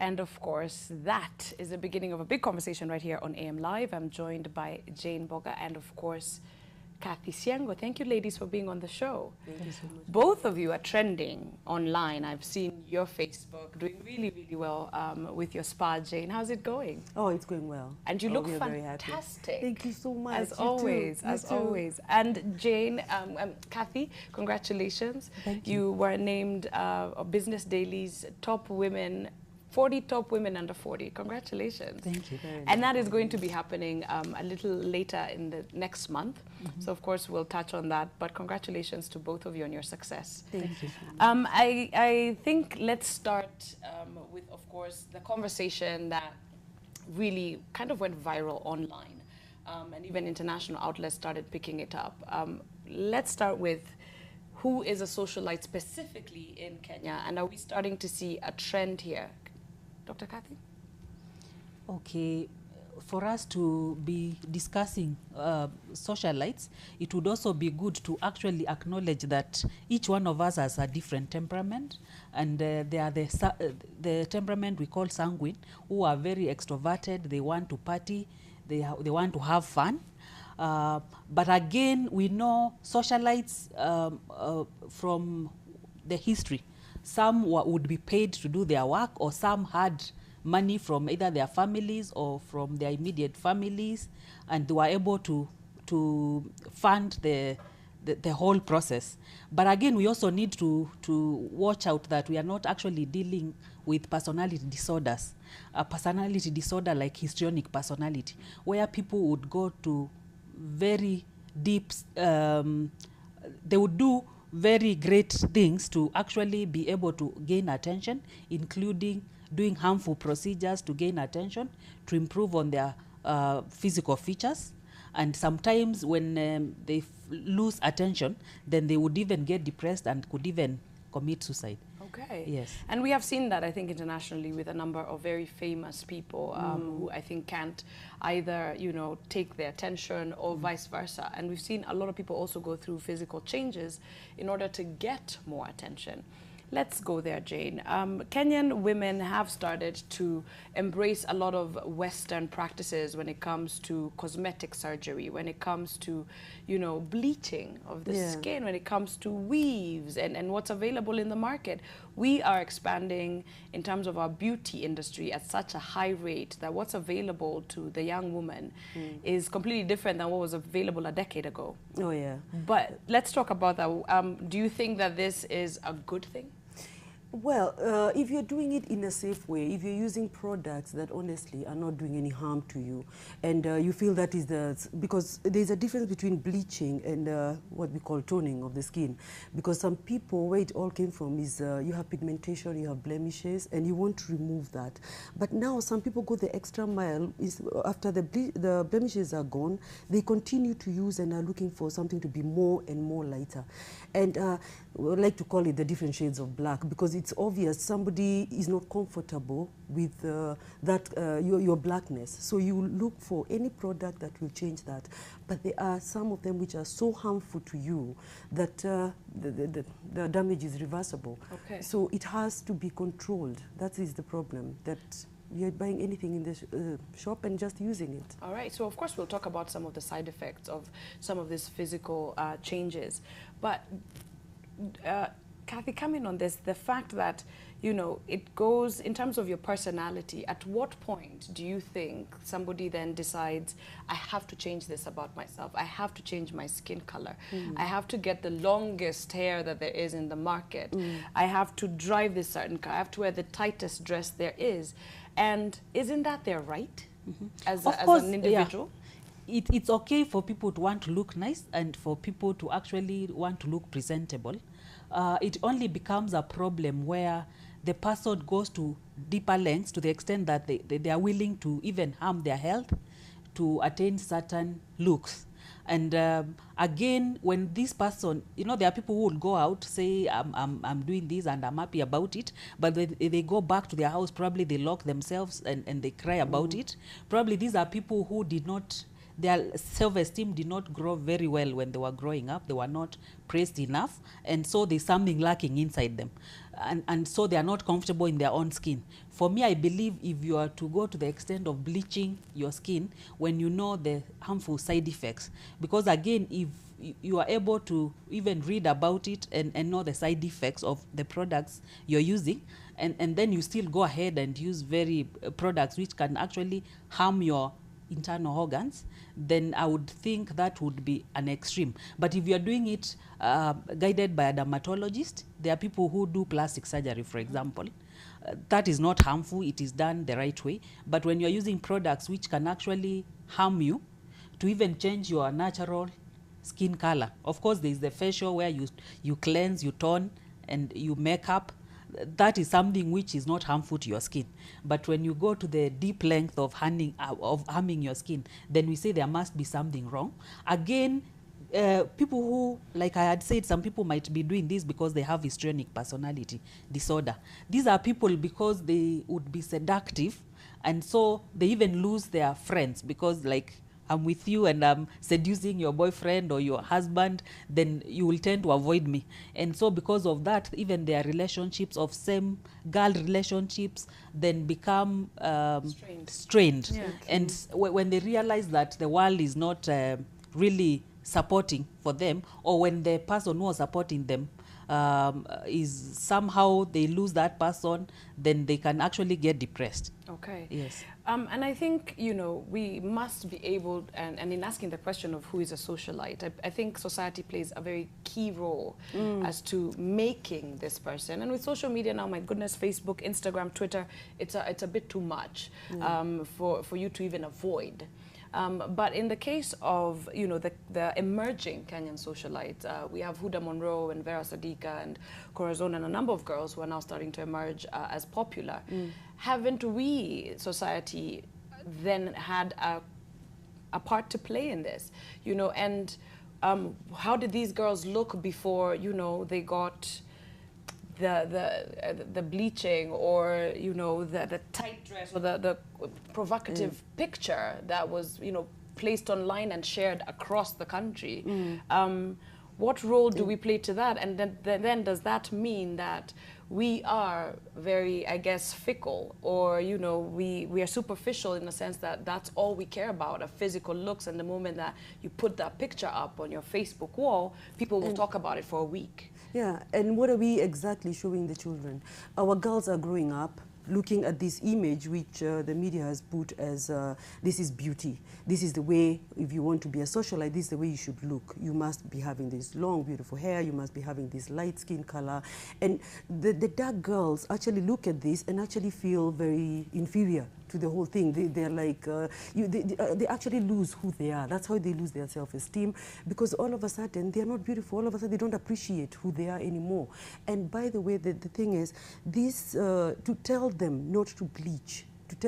And of course, that is the beginning of a big conversation right here on AM Live. I'm joined by Jane Boga and, of course, Kathy Siango. Thank you, ladies, for being on the show. Thank you so much. Both of you are trending online. I've seen your Facebook doing really, really well with your spa, Jane. How's it going? Oh, it's going well. And you look we are very happy. fantastic. Thank you so much. As always, as always. And Jane, Kathy, congratulations. Thank you. You were named Business Daily's top women, 40 top women under 40. Congratulations. Thank you very much. And that is going to be happening a little later in the next month. So, of course, we'll touch on that. But congratulations to both of you on your success. Thank you. I think let's start with, of course, the conversation that really kind of went viral online. And even international outlets started picking it up. Let's start with who is a socialite specifically in Kenya, and are we starting to see a trend here? Dr. Kathy? Okay, for us to be discussing socialites, it would also be good to actually acknowledge that each one of us has a different temperament, and they are the temperament we call sanguine, who are very extroverted. They want to party, they want to have fun. But again, we know socialites from the history. Some would be paid to do their work, or some had money from either their families or from their immediate families, and they were able to fund the whole process. But again, we also need to watch out that we are not actually dealing with personality disorders. A personality disorder like histrionic personality, where people would go to very deep, they would do very great things to actually be able to gain attention, including doing harmful procedures to gain attention, to improve on their physical features. And sometimes when they lose attention, then they would even get depressed and could even commit suicide. Okay. Yes. And we have seen that, I think, internationally with a number of very famous people who I think can't either, you know, take their attention or vice versa. And we've seen a lot of people also go through physical changes in order to get more attention. Let's go there, Jane. Kenyan women have started to embrace a lot of Western practices when it comes to cosmetic surgery, when it comes to, you know, bleaching of the skin, when it comes to weaves and what's available in the market. We are expanding in terms of our beauty industry at such a high rate that what's available to the young woman is completely different than what was available a decade ago. Oh, yeah. But let's talk about that. Do you think that this is a good thing? Well, if you're doing it in a safe way, if you're using products that honestly are not doing any harm to you, and you feel that is because there's a difference between bleaching and what we call toning of the skin. Because some people, where it all came from is you have pigmentation, you have blemishes, and you want to remove that. But now some people go the extra mile. After the blemishes are gone, they continue to use and are looking for something to be more and more lighter. And we like to call it the different shades of black, because it's obvious somebody is not comfortable with your blackness. So you look for any product that will change that. But there are some of them which are so harmful to you that the damage is reversible. Okay. So it has to be controlled. That is the problem, that you're buying anything in the shop and just using it. All right. So, of course, we'll talk about some of the side effects of some of these physical changes. But, Kathy, come in on this, the fact that, you know, it goes in terms of your personality. At what point do you think somebody then decides, I have to change this about myself, I have to change my skin color, I have to get the longest hair that there is in the market, I have to drive this certain car, I have to wear the tightest dress there is? And isn't that their right as an individual? Yeah. It's okay for people to want to look nice and for people to actually want to look presentable. It only becomes a problem where the person goes to deeper lengths to the extent that they are willing to even harm their health to attain certain looks. And again, when this person, you know, there are people who will go out, say, I'm doing this and I'm happy about it, but they go back to their house, probably they lock themselves and they cry about it. Probably these are people who did not their self-esteem did not grow very well when they were growing up. They were not praised enough, and so there's something lacking inside them, and so they are not comfortable in their own skin. For me, I believe if you are to go to the extent of bleaching your skin when you know the harmful side effects, because again, if you are able to even read about it and know the side effects of the products you're using, and then you still go ahead and use very products which can actually harm your internal organs, then I would think that would be an extreme. But if you're doing it guided by a dermatologist, there are people who do plastic surgery, for example. That is not harmful, it is done the right way. But when you're using products which can actually harm you, to even change your natural skin color. Of course, there is the facial where you cleanse, you tone, and you make up. That is something which is not harmful to your skin. But when you go to the deep length of harming your skin, then we say there must be something wrong. Again, people who, like I had said, some people might be doing this because they have histrionic personality disorder. These are people because they would be seductive, and so they even lose their friends because, like, I'm with you and I'm seducing your boyfriend or your husband, then you will tend to avoid me. And so because of that, even their relationships of same girl relationships then become strained. Yeah. And when they realize that the world is not really supporting for them, or when the person who was supporting them is somehow they lose that person, then they can actually get depressed. Okay. Yes. And I think, you know, we must be able, and in asking the question of who is a socialite, I think society plays a very key role as to making this person. And with social media now, my goodness, Facebook, Instagram, Twitter, it's a bit too much for you to even avoid. But in the case of, you know, the emerging Kenyan socialites, we have Huda Monroe and Vera Sadika and Corazon and a number of girls who are now starting to emerge as popular. Haven't we, society, then had a part to play in this? You know, and how did these girls look before, you know, they got the bleaching, or, you know, the tight dress, or the provocative picture that was, you know, placed online and shared across the country? What role do we play to that? And then does that mean that we are very, I guess, fickle, or, you know, we are superficial in the sense that that's all we care about, are physical looks, and the moment that you put that picture up on your Facebook wall, people will talk about it for a week? Yeah, and what are we exactly showing the children? Our girls are growing up looking at this image which the media has put as this is beauty. This is the way, if you want to be a socialite, this is the way you should look. You must be having this long, beautiful hair. You must be having this light skin color. And the dark girls actually look at this and actually feel very inferior to the whole thing. They're like, they actually lose who they are. That's how they lose their self-esteem, because all of a sudden they're not beautiful. All of a sudden they don't appreciate who they are anymore. And by the way, the thing is, this, to tell them not to bleach,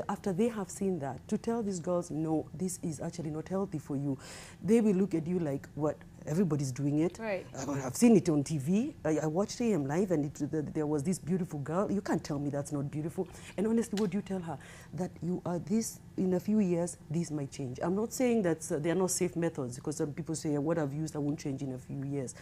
after they have seen that, to tell these girls, no, this is actually not healthy for you, they will look at you like, what? Everybody's doing it. Right. I've seen it on TV. I watched AM Live, and there was this beautiful girl. You can't tell me that's not beautiful. And honestly, what do you tell her? That you are this, in a few years, this might change. I'm not saying that they are not safe methods, because some people say, what I've used, I won't change in a few years.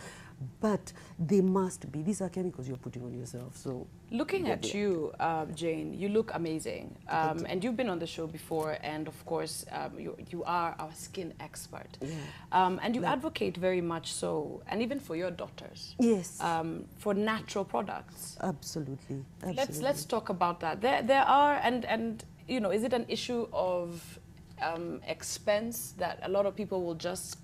But they must be. These are chemicals you're putting on yourself. So, looking at you, Jane, you look amazing. And you've been on the show before, and of course, you are our skin expert. Yeah. And you advocate very much so, and even for your daughters. Yes. For natural products. Absolutely. Let's talk about that. There are, and you know, is it an issue of expense that a lot of people will just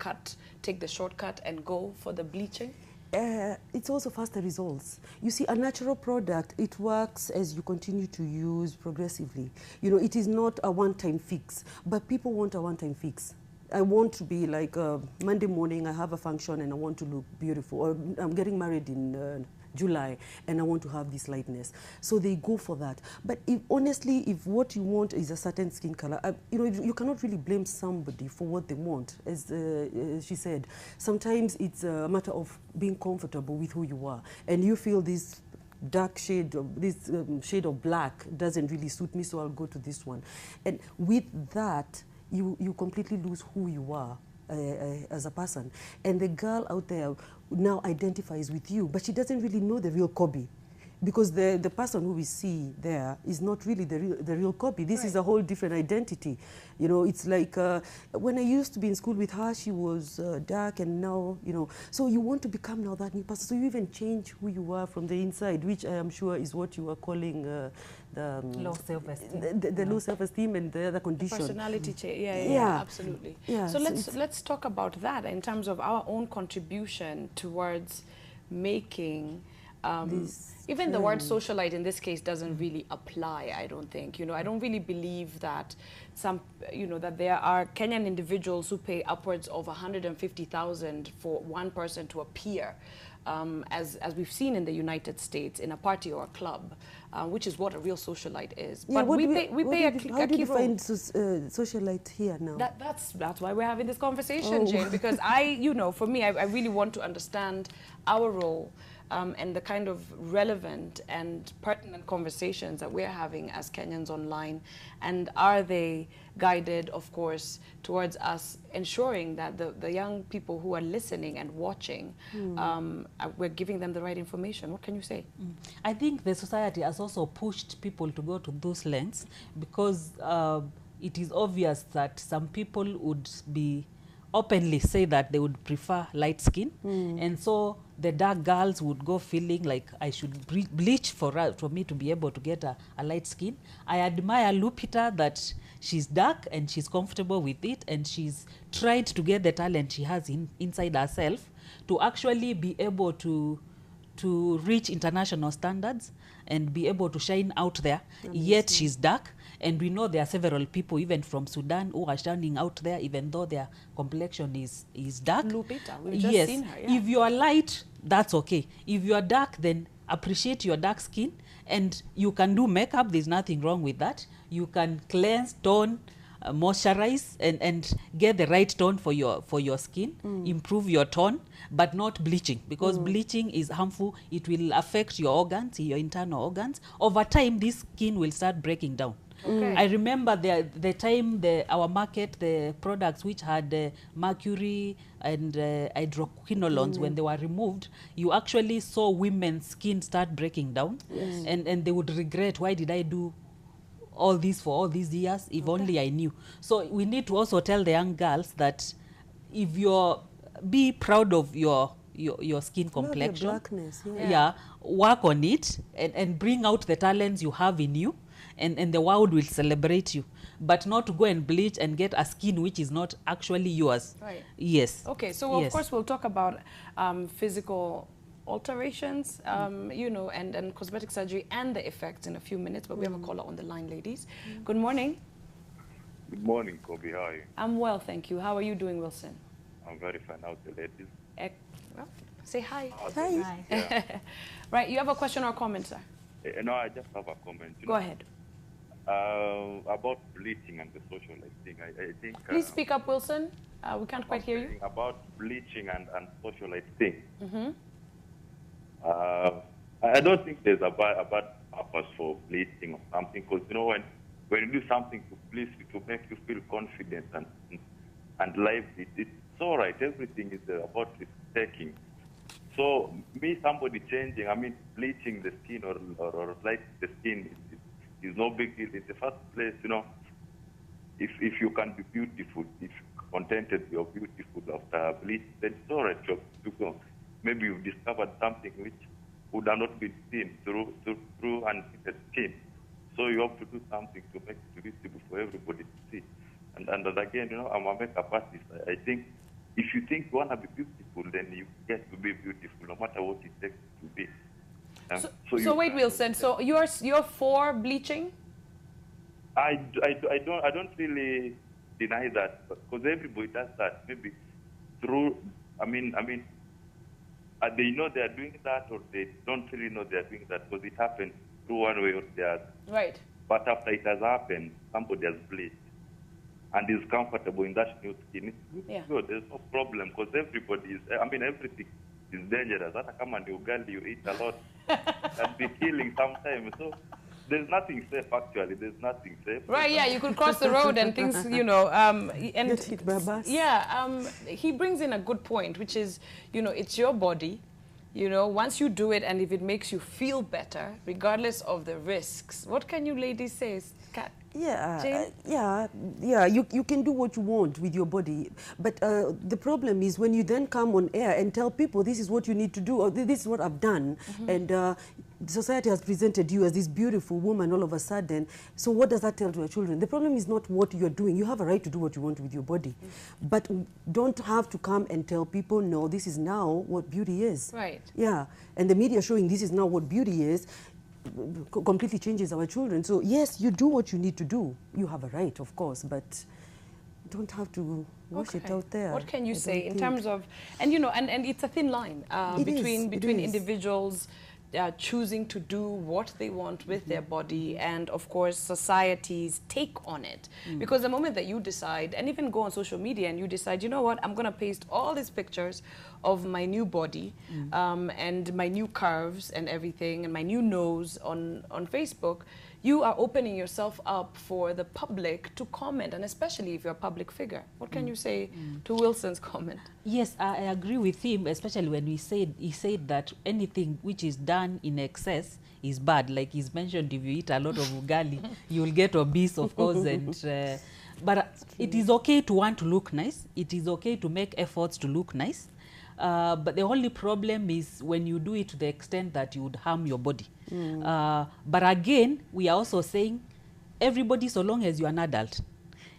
take the shortcut and go for the bleaching? It's also faster results. You see, a natural product, it works as you continue to use progressively. You know, it is not a one-time fix, but people want a one-time fix. I want to be like Monday morning, I have a function and I want to look beautiful, or I'm getting married in July and I want to have this lightness. So they go for that. But honestly, if what you want is a certain skin color, you know, you cannot really blame somebody for what they want. As she said, sometimes it's a matter of being comfortable with who you are. And you feel this dark shade, shade of black doesn't really suit me, so I'll go to this one. And with that, you completely lose who you are as a person. And the girl out there now identifies with you, but she doesn't really know the real Kobe. Because the person who we see there is not really the real Kobe. This is a whole different identity. You know, it's like when I used to be in school with her, she was dark, and now, you know, so you want to become now that new person. So you even change who you are from the inside, which I am sure is what you are calling the low self-esteem. The low self-esteem and the other condition. Personality change. Yeah, absolutely. Yeah, so let's talk about that in terms of our own contribution towards making even the word socialite in this case doesn't really apply, I don't think. You know, I don't really believe that that there are Kenyan individuals who pay upwards of 150,000 for one person to appear, as we've seen in the United States in a party or a club, which is what a real socialite is. Yeah, but we pay a key role. How do you find socialite here now? That's why we're having this conversation, Jane, because for me, I really want to understand our role and the kind of relevant and pertinent conversations that we're having as Kenyans online, and are they guided, of course, towards us ensuring that the young people who are listening and watching, we're giving them the right information. What can you say? I think the society has also pushed people to go to those lengths because it is obvious that some people would be openly say that they would prefer light skin, and so the dark girls would go feeling like I should bleach for me to be able to get a light skin. I admire Lupita that she's dark and she's comfortable with it, and she's tried to get the talent she has inside herself to actually be able to reach international standards and be able to shine out there. Yet she's dark. And we know there are several people, even from Sudan, who are shining out there, even though their complexion is dark. Lupita, we've just seen her. Yeah. If you are light, that's okay. If you are dark, then appreciate your dark skin. And you can do makeup. There's nothing wrong with that. You can cleanse, tone, moisturize, and get the right tone for your skin. Improve your tone, but not bleaching, because bleaching is harmful. It will affect your organs, your internal organs. Over time, this skin will start breaking down. Okay. I remember the time our market, the products which had mercury and hydroquinolones, when they were removed, you actually saw women's skin start breaking down, and they would regret, why did I do all this for all these years if only I knew. So we need to also tell the young girls that if be proud of your skin complexion. Blackness, work on it and bring out the talents you have in you. And the world will celebrate you, but not to go and bleach and get a skin which is not actually yours. Right. Yes. Okay, so of course we'll talk about physical alterations, and cosmetic surgery and the effects in a few minutes, but we have a caller on the line, ladies. Good morning. Good morning, Kobe. How are you? I'm well, thank you. How are you doing, Wilson? I'm very fine. How's the ladies? Well, say hi. Hi. Yeah. Right, you have a question or comment, sir? No, I just have a comment. Go ahead. About bleaching and the socialite thing, I think... Please speak up, Wilson. We can't quite hear you. About bleaching and socialite thing. I don't think there's a bad purpose for bleaching or something, because, when you do something to please you, to make you feel confident and lively, it's all right. Everything is about risk-taking. So, somebody changing, bleaching the skin or lighting the skin is no big deal. In the first place, if you can be beautiful, if you're contented you're beautiful after bleaching, then it's all right. Maybe you've discovered something which would have not been seen through untreated skin. So you have to do something to make it visible for everybody to see. And again, I'm a makeup artist. I think if you think you want to be beautiful, then you get to be beautiful, no matter what it takes to be. So wait, Wilson. So you're for bleaching? I don't really deny that, because everybody does that. Maybe through they know they are doing that, or they don't really know they are doing that, because it happens through one way or the other. Right. But after it has happened, somebody has bleached and is comfortable in that new skin. It's good. There's no problem, because everybody is. Everything is dangerous. Hata kama ni ugali you eat a lot, can be killing sometimes. So there's nothing safe, actually. There's nothing safe. Right, yeah, you could cross the road and things, you know, and Get hit by a bus. yeah, he brings in a good point, which is, you know, it's your body. You know, once you do it and if it makes you feel better, regardless of the risks, what can you ladies say? Yeah, you can do what you want with your body, but the problem is when you then come on air and tell people this is what you need to do, or this is what I've done, and society has presented you as this beautiful woman all of a sudden. So what does that tell to your children? The problem is not what you're doing. You have a right to do what you want with your body, but don't have to come and tell people, no, this is now what beauty is. Right. Yeah, and the media showing this is now what beauty is completely changes our children. So yes, you do what you need to do. You have a right, of course, but don't have to wash it out there. What can you say in terms of, and you know, and it's a thin line between individuals choosing to do what they want with their body and, of course, society's take on it. Because the moment that you decide, and even go on social media and you decide, you know what, I'm going to paste all these pictures of my new body and my new curves and everything and my new nose on Facebook, you are opening yourself up for the public to comment, and especially if you're a public figure. What can you say to Wilson's comment? Yes, I agree with him, especially when he said that anything which is done in excess is bad. Like he's mentioned, if you eat a lot of ugali, you will get obese, of course. And but it is okay to want to look nice. It is okay to make efforts to look nice. But the only problem is when you do it to the extent that you would harm your body. But again, we are also saying everybody, so long as you're an adult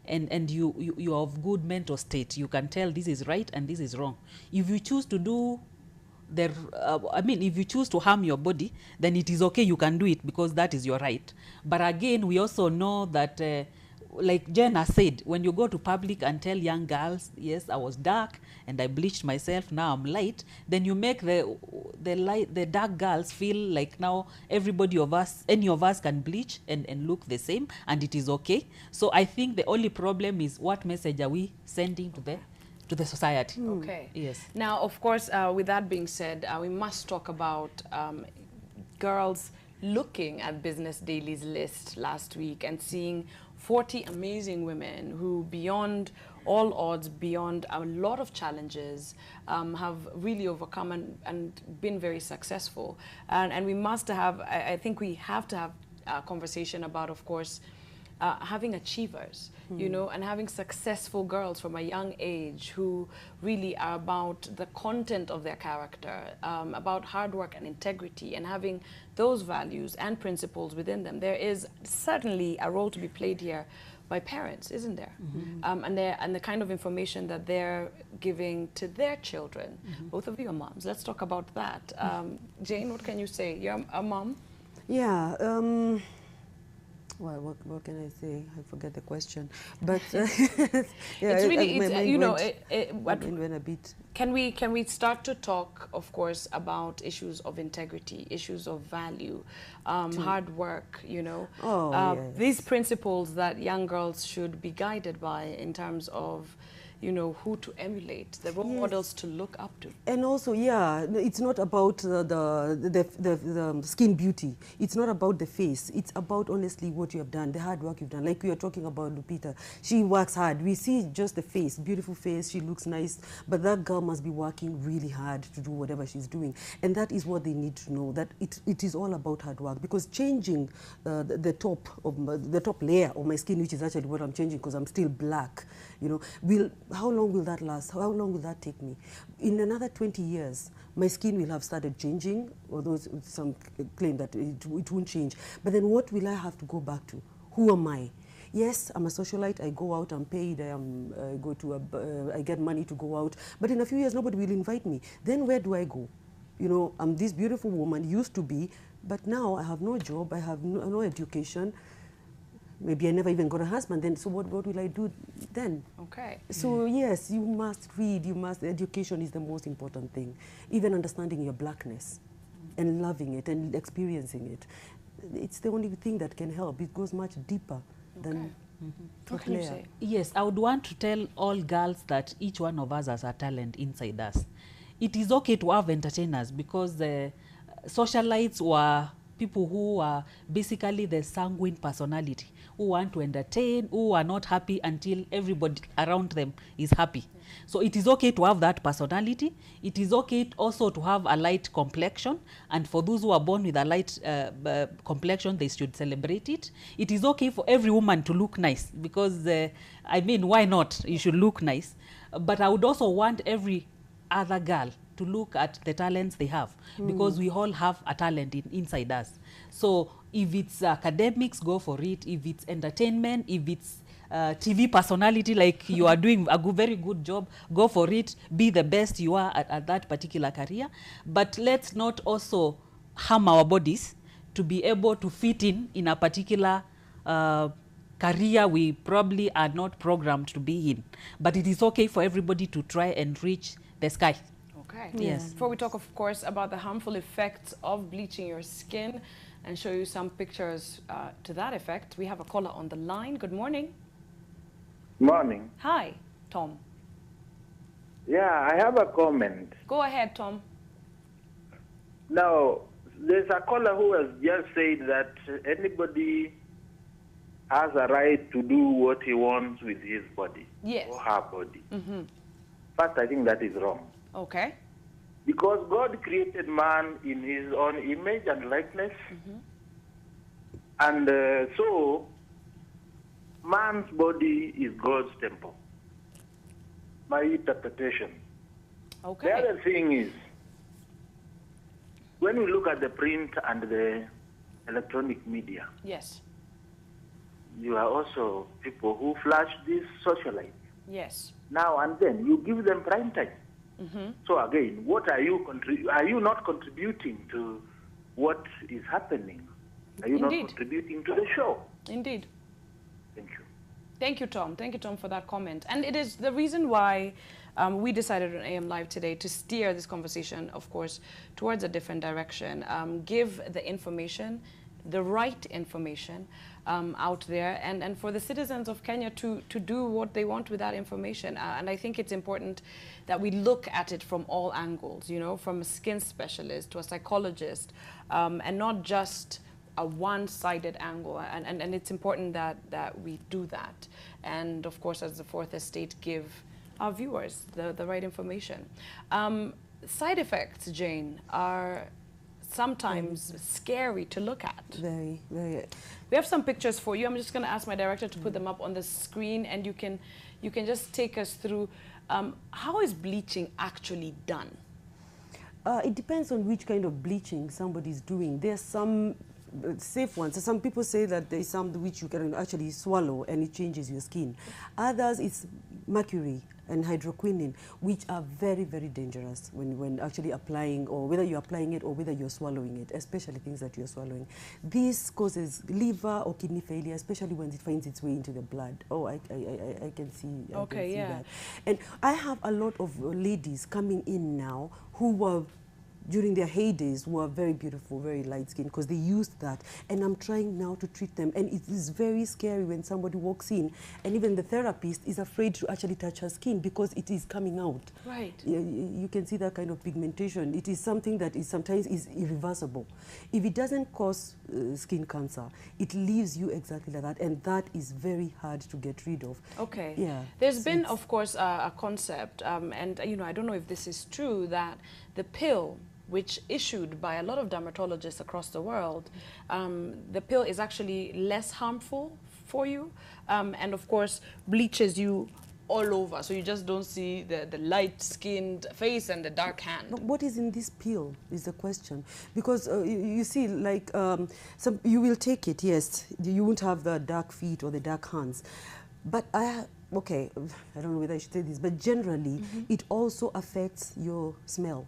and you are of good mental state, you can tell this is right and this is wrong. If you choose to do if you choose to harm your body, then it is okay, you can do it because that is your right. But again, we also know that like Jenna said, when you go to public and tell young girls, yes, I was dark and I bleached myself, now I'm light, then you make the dark girls feel like now any of us can bleach and look the same, and it is okay. So I think the only problem is what message are we sending to the society. Okay. Yes. Now, of course, with that being said, we must talk about girls looking at Business Daily's list last week and seeing 40 amazing women who, beyond all odds, beyond a lot of challenges, have really overcome and been very successful. And we must have, I think we have to have a conversation about, of course, having achievers, you know, and having successful girls from a young age who really are about the content of their character, about hard work and integrity, and having those values and principles within them. There is certainly a role to be played here by parents, isn't there? And the kind of information that they're giving to their children. Both of you are moms. Let's talk about that. Jane, what can you say? You're a mom? Yeah. Well, what can I say? I forget the question. But yeah, it's really, you know, went a bit. Can we start to talk, of course, about issues of integrity, issues of value, hard work, you know, yes. These principles that young girls should be guided by in terms of, you know, who to emulate, the role models to look up to. And also, yeah, it's not about the skin beauty. It's not about the face. It's about, honestly, what you have done, the hard work you've done. Like we were talking about Lupita. She works hard. We see just the face, beautiful face. She looks nice. But that girl must be working really hard to do whatever she's doing. And that is what they need to know, that it is all about hard work. Because changing the top layer of my skin, which is actually what I'm changing because I'm still black, you know, how long will that last? How long will that take me? In another 20 years, my skin will have started changing, although some claim that it won't change. But then what will I have to go back to? Who am I? Yes, I'm a socialite. I go out, I'm paid, I get money to go out. But in a few years, nobody will invite me. Then where do I go? You know, I'm this beautiful woman, used to be, but now I have no job, I have no education. Maybe I never even got a husband then, so what will I do then? Okay. So yes, you must read, education is the most important thing. Even understanding your blackness and loving it and experiencing it. It's the only thing that can help. It goes much deeper than What can you say? Yes, I would want to tell all girls that each one of us has a talent inside us. It is okay to have entertainers because the socialites were people who are basically the sanguine personality, who want to entertain, who are not happy until everybody around them is happy. So it is okay to have that personality. It is okay also to have a light complexion, and for those who are born with a light complexion, they should celebrate it. It is okay for every woman to look nice, because I mean, why not? You should look nice. But I would also want every other girl to look at the talents they have, because we all have a talent inside us. So if it's academics, go for it. If it's entertainment, if it's TV personality, like you are doing a very good job, go for it. Be the best you are at that particular career. But let's not also harm our bodies to be able to fit in a particular career we probably are not programmed to be in. But it is okay for everybody to try and reach the sky. Okay. Yes. Before we talk, of course, about the harmful effects of bleaching your skin and show you some pictures to that effect, we have a caller on the line. Good morning. Morning. Hi, Tom. Yeah, I have a comment. Go ahead, Tom. Now, there's a caller who has just said that anybody has a right to do what he wants with his body. Yes. Or her body. Mm-hmm. First, I think that is wrong. Okay. Because God created man in his own image and likeness. Mm-hmm. And so, man's body is God's temple. My interpretation. Okay. The other thing is, when we look at the print and the electronic media, Yes. you are also people who flash this socialite. Yes. Now and then, you give them prime time. Mm-hmm. So again, what are you are you not contributing to what is happening? Are you Indeed. not contributing to the show? Indeed. Thank you. Thank you, Tom. Thank you, Tom, for that comment. And it is the reason why we decided on AM Live today to steer this conversation, of course, towards a different direction. Give the information, the right information out there, and for the citizens of Kenya to do what they want with that information. And I think it's important that we look at it from all angles, you know, from a skin specialist to a psychologist, and not just a one-sided angle, and it's important that we do that, and of course, as the Fourth Estate, give our viewers the right information. Side effects, Jane, are sometimes scary to look at. Very, very. We have some pictures for you. I'm just going to ask my director to put them up on the screen, and you can just take us through how is bleaching actually done. It depends on which kind of bleaching somebody's doing. There's some safe ones. So some people say that there is some which you can actually swallow and it changes your skin. Others, it's mercury and hydroquinone, which are very, very dangerous when actually applying, or whether you're applying it or whether you're swallowing it, especially things that you're swallowing. This causes liver or kidney failure, especially when it finds its way into the blood. Oh, I can see, Okay, yeah. that. And I have a lot of ladies coming in now who were during their heydays were very beautiful, very light skinned, because they used that. And I'm trying now to treat them. And it is very scary when somebody walks in and even the therapist is afraid to actually touch her skin because it is coming out. Right. You can see that kind of pigmentation. It is something that is sometimes is irreversible. If it doesn't cause skin cancer, it leaves you exactly like that. And that is very hard to get rid of. Okay. Yeah. There's been, of course, a concept, and you know, I don't know if this is true, that the pill, which issued by a lot of dermatologists across the world, the pill is actually less harmful for you, and of course bleaches you all over, so you just don't see the light-skinned face and the dark hand. But what is in this pill is the question, because you see, like you will take it, yes, you won't have the dark feet or the dark hands, but okay, I don't know whether I should say this, but generally it also affects your smell.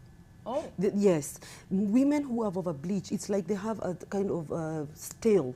Oh. Yes, women who have over bleach, it's like they have a kind of stale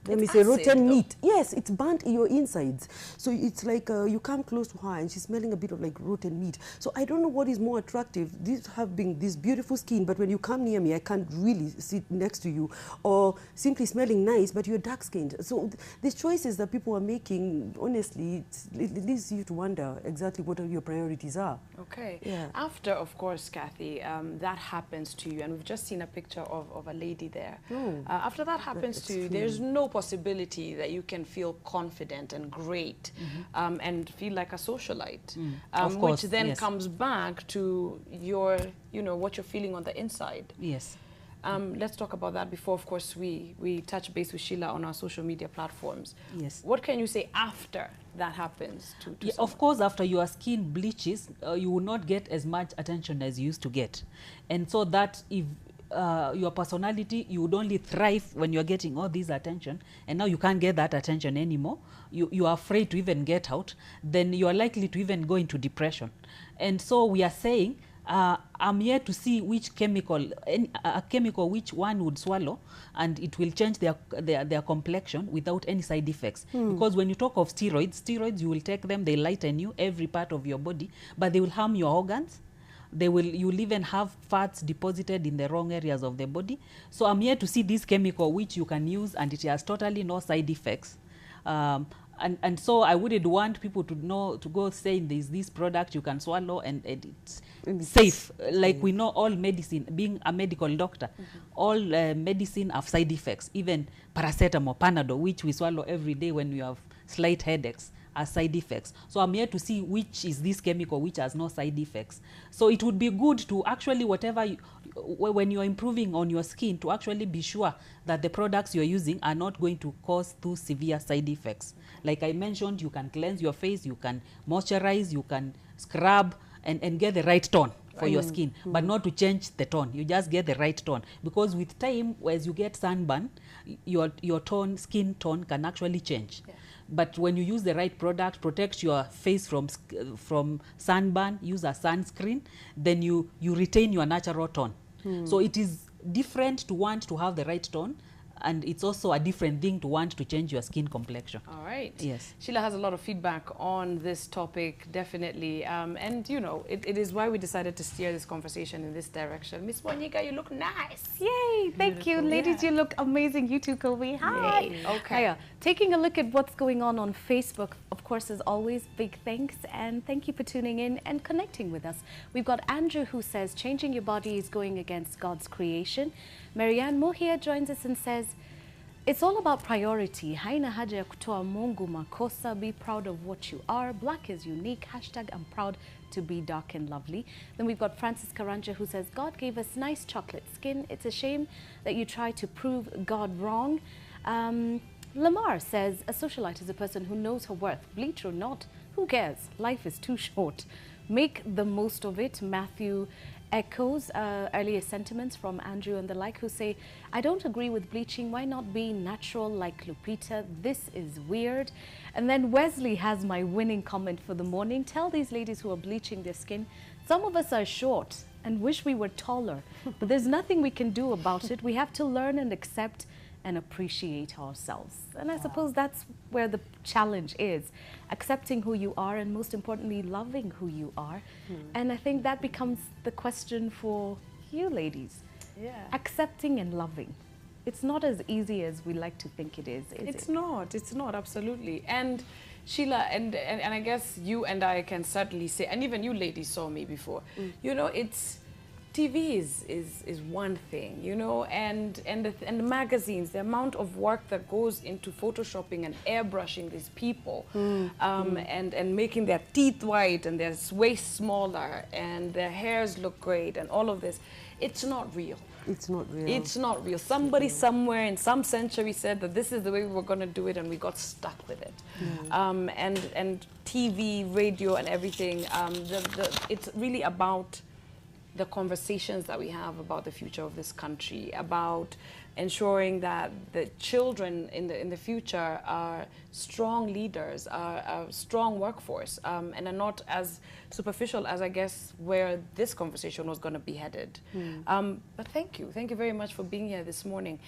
let me say rotten meat. Yes, it's burnt in your insides. So it's like you come close to her and she's smelling a bit of like rotten meat. So I don't know what is more attractive. These have been this beautiful skin, but when you come near me, I can't really sit next to you, or simply smelling nice, but you're dark skinned. So these choices that people are making, honestly, it leads you to wonder exactly what your priorities are. Okay. Yeah. After, of course, Kathy, that happens to you, and we've just seen a picture of a lady there. Oh, after that happens to you, there's no possibility that you can feel confident and great and feel like a socialite, Of course, which then yes. comes back to your, what you're feeling on the inside. Yes. Let's talk about that before, of course, we touch base with Sheila on our social media platforms. Yes. What can you say after that happens to Yeah, someone? of course, after your skin bleaches, you will not get as much attention as you used to get. And so that if your personality, you would only thrive when you're getting all this attention, and now you can't get that attention anymore, you are afraid to even get out, then you are likely to even go into depression. And so we are saying, I'm here to see which chemical, a chemical which one would swallow, and it will change their complexion without any side effects. Because when you talk of steroids, you will take them, they lighten you, every part of your body, but they will harm your organs. You'll even have fats deposited in the wrong areas of the body. So I'm here to see this chemical which you can use, and it has totally no side effects. And so I wouldn't want people to go saying there's this product you can swallow and it's safe. Like we know all medicine, being a medical doctor, all medicine have side effects. Even paracetamol, Panadol, which we swallow every day when we have slight headaches, are side effects. So I'm here to see which is this chemical which has no side effects. So it would be good to actually, when you're improving on your skin, to actually be sure that the products you're using are not going to cause too severe side effects. Like I mentioned, you can cleanse your face, you can moisturize, you can scrub, and get the right tone for your skin, but not to change the tone. You just get the right tone, because with time, as you get sunburn, your skin tone can actually change. Yeah. But when you use the right product, protect your face from sunburn, use a sunscreen, then you retain your natural tone. So it is different to want to have the right tone, and it's also a different thing to want to change your skin complexion. All right. Yes. Sheila has a lot of feedback on this topic, definitely. And, it is why we decided to steer this conversation in this direction. Miss Wanyika, you look nice. Yay, thank you. Ladies, you look amazing. You too, Kobe. Hi. Yay. Okay. Hiya. Taking a look at what's going on Facebook, of course, as always, big thanks. And thank you for tuning in and connecting with us. We've got Andrew who says, changing your body is going against God's creation. Marianne Mohia joins us and says, it's all about priority. Haina haja ya kutoa Mungu makosa. Be proud of what you are. Black is unique. Hashtag I'm proud to be dark and lovely. Then we've got Francis Karanja who says, God gave us nice chocolate skin. It's a shame that you try to prove God wrong. Lamar says, a socialite is a person who knows her worth. Bleach or not, who cares? Life is too short. Make the most of it. Matthew echoes earlier sentiments from Andrew and the like, who say, I don't agree with bleaching. Why not be natural like Lupita? This is weird. And then Wesley has my winning comment for the morning. Tell these ladies who are bleaching their skin, some of us are short and wish we were taller, but there's nothing we can do about it. We have to learn and accept and appreciate ourselves. And I suppose that's where the challenge is, accepting who you are, and most importantly, loving who you are. And I think that becomes the question for you ladies. Yeah. Accepting and loving. It's not as easy as we like to think it is It's not, absolutely. And Sheila, and I guess you and I can certainly say, and even you ladies saw me before, it's, TV is one thing, and the magazines, the amount of work that goes into photoshopping and airbrushing these people, and making their teeth white and their waist smaller and their hairs look great and all of this, it's not real. It's not real. It's not real. Somebody somewhere in some century said that this is the way we were going to do it, and we got stuck with it. And TV, radio, and everything. It's really about the conversations that we have about the future of this country, about ensuring that the children in the future are strong leaders, are a strong workforce, and are not as superficial as I guess where this conversation was going to be headed. But thank you very much for being here this morning.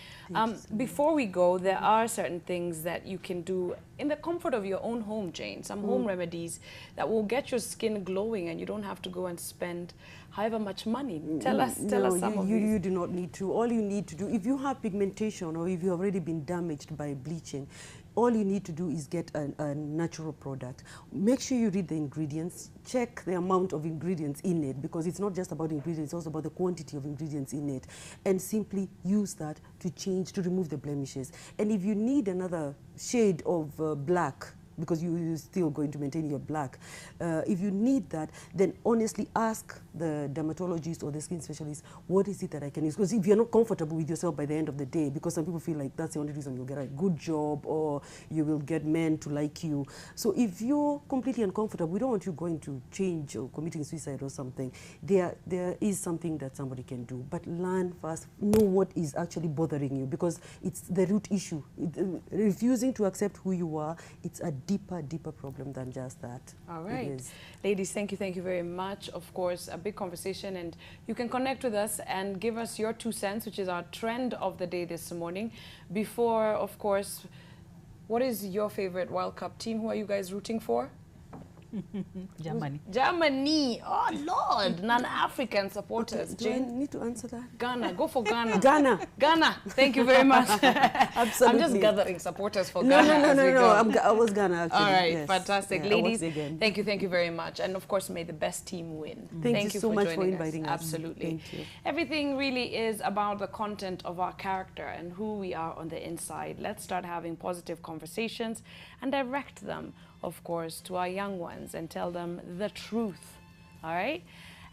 Before we go, there are certain things that you can do in the comfort of your own home, Jane. Some home remedies that will get your skin glowing, and you don't have to go and spend however much money. Tell us some of these. You do not need to. All you need to do, if you have pigmentation or if you have already been damaged by bleaching, all you need to do is get a natural product. Make sure you read the ingredients, check the amount of ingredients in it, because it's not just about ingredients, it's also about the quantity of ingredients in it, and simply use that to remove the blemishes. And if you need another shade of black, because you're still going to maintain your black. If you need that, then honestly ask the dermatologist or the skin specialist, what is it that I can use? Because if you're not comfortable with yourself by the end of the day, because some people feel like that's the only reason you'll get a good job or you will get men to like you. So if you're completely uncomfortable, we don't want you going to change or committing suicide or something. There is something that somebody can do, but learn first, know what is actually bothering you, because it's the root issue. Refusing to accept who you are, it's a deeper problem than just that. All right. Ladies, thank you very much. Of course, a big conversation, and you can connect with us and give us your 2 cents, which is our trend of the day this morning. Before, of course, what is your favorite World Cup team? Who are you guys rooting for? Germany. Germany. Oh, Lord. Non-African supporters. Do I need to answer that? Ghana. Go for Ghana. Ghana. Thank you very much. Absolutely. I'm just gathering supporters for Ghana. No. I was Ghana, actually. All right. Yes. Fantastic. Yeah, ladies, thank you very much. And of course, may the best team win. Thank you so much for inviting us. Absolutely. Thank you. Everything really is about the content of our character and who we are on the inside. Let's start having positive conversations and direct them, of course, to our young ones and tell them the truth. All right?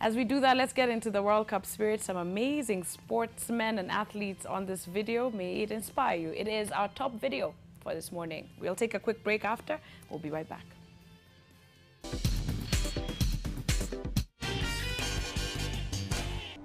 As we do that, let's get into the World Cup spirit. Some amazing sportsmen and athletes on this video. May it inspire you. It is our top video for this morning. We'll take a quick break after. We'll be right back.